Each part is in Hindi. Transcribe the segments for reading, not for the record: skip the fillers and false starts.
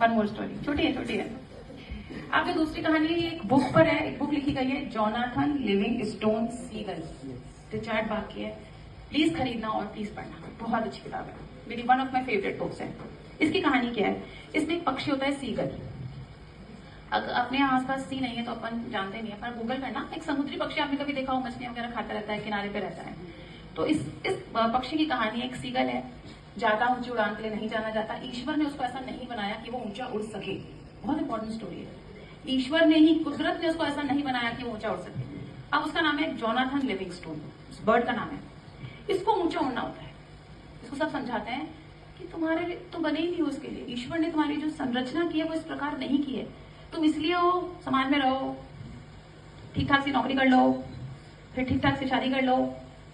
वन मोर स्टोरी, छोटी है छोटी है। आप जो दूसरी कहानी एक बुक पर है, एक बुक लिखी गई है जोनाथन लिविंगस्टोन सीगल, रिचर्ड बाग की है। प्लीज खरीदना और प्लीज पढ़ना, बहुत अच्छी किताब है, मेरी one of my favourite books है। इसकी कहानी क्या है, इसमें एक पक्षी होता है सीगल। अगर अपने आसपास सी नहीं है तो अपन जानते नहीं है, पर गूगल करना, एक समुद्री पक्षी आपने कभी देखा हो, मछलियां वगैरह खाता रहता है, किनारे पे रहता है। तो इस पक्षी की कहानी, एक सीगल है, ज्यादा ऊंची उड़ान के लिए नहीं जाना जाता। ईश्वर ने उसको ऐसा नहीं बनाया कि वो ऊंचा उड़ सके, बहुत इंपॉर्टेंट स्टोरी है। ईश्वर ने ही, कुदरत ने उसको ऐसा नहीं बनाया कि वो ऊंचा उड़ सके। अब उसका नाम है जोनाथन लिविंगस्टोन, उस बर्ड का नाम है। इसको ऊंचा उड़ना होता है। इसको सब समझाते हैं कि तुम्हारे तुम बने ही नहीं हो उसके लिए, ईश्वर ने तुम्हारी जो संरचना की है वो इस प्रकार नहीं की है। तुम इसलिए हो समाज में रहो, ठीक ठाक सी नौकरी कर लो, फिर ठीक ठाक से शादी कर लो,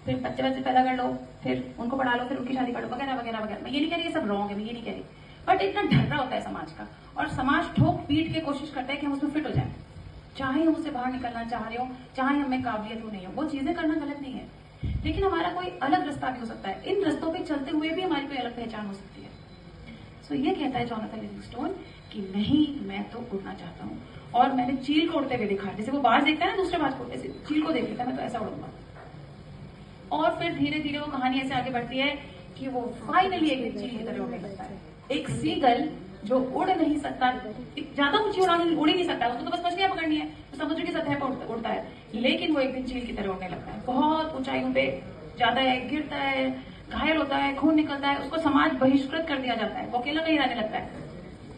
फिर बच्चे पैदा कर लो, फिर उनको पढ़ा लो, फिर उनकी शादी कर लो, वगैरह वगैरह वगैरह। मैं ये नहीं कह रही ये सब रॉन्ग है, मैं ये नहीं कह रही, बट इतना ढर्रा होता है समाज का, और समाज ठोक पीट के कोशिश करता है कि हम उसमें फिट हो जाए। चाहे हम उससे बाहर निकलना चाह रहे हो, चाहे हमें काबिलियत हो नहीं हो, वो चीजें करना गलत नहीं है, लेकिन हमारा कोई अलग रास्ता भी हो सकता है। इन रास्तों पे चलते हुए भी हमारी कोई अलग पहचान हो सकती है। सो ये कहता है जोनाथन लिविंगस्टोन कि नहीं, मैं तो उड़ना चाहता हूँ, और मैंने चील को उड़ते हुए देखा। जैसे वो बाज देखता है ना दूसरे बाज को, ऐसे चील को देख लेता है, मैं तो ऐसा उड़ूंगा। और फिर धीरे धीरे वो कहानी ऐसे आगे बढ़ती है कि वो फाइनली एक चील की तरह उड़ने लगता है। एक सीगल जो उड़ नहीं सकता, ज्यादा ऊंची उड़ान उड़ ही नहीं सकता, उसको तो बस मछलियां पकड़नी है, तो समुद्र की सतह पर उड़ता है, लेकिन वो एक दिन चील की तरह उड़ने लगता है। बहुत ऊंचाइयों पे जाता है, गिरता है, घायल होता है, खून निकलता है, उसको समाज बहिष्कृत कर दिया जाता है, वो अकेला कहीं रहने लगता है।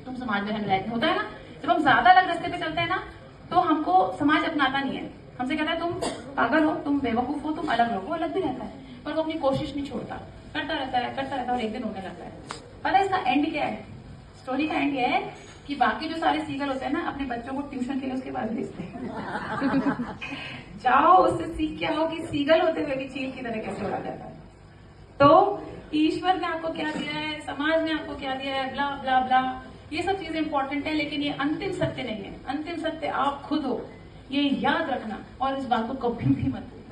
तुम समाज में रहने लायक होता है ना, जब हम ज्यादा अलग रास्ते पे चलते हैं ना, तो हमको समाज अपनाता नहीं है, हमसे कहता है तुम पागल हो, तुम बेवकूफ हो, तुम अलग रहो। वो अलग भी रहता है, पर वो अपनी कोशिश नहीं छोड़ता, करता रहता है और एक दिन होने लगता है। पता है इसका एंड क्या है? स्टोरी का एंड ये है कि बाकी जो सारे सीगल होते हैं ना, अपने बच्चों को ट्यूशन के लिए उसके बाद भेजते हैं। जाओ उससे सीख के आओ कि सीगल होते हुए भी चील की तरह कैसे उड़ा जाता है। तो ईश्वर ने आपको क्या दिया है, समाज ने आपको क्या दिया है, ब्ला ब्ला ब्ला, ये सब चीजें इंपॉर्टेंट है, लेकिन ये अंतिम सत्य नहीं है। अंतिम सत्य आप खुद हो, ये याद रखना, और इस बात को कभी भी मत भूलना।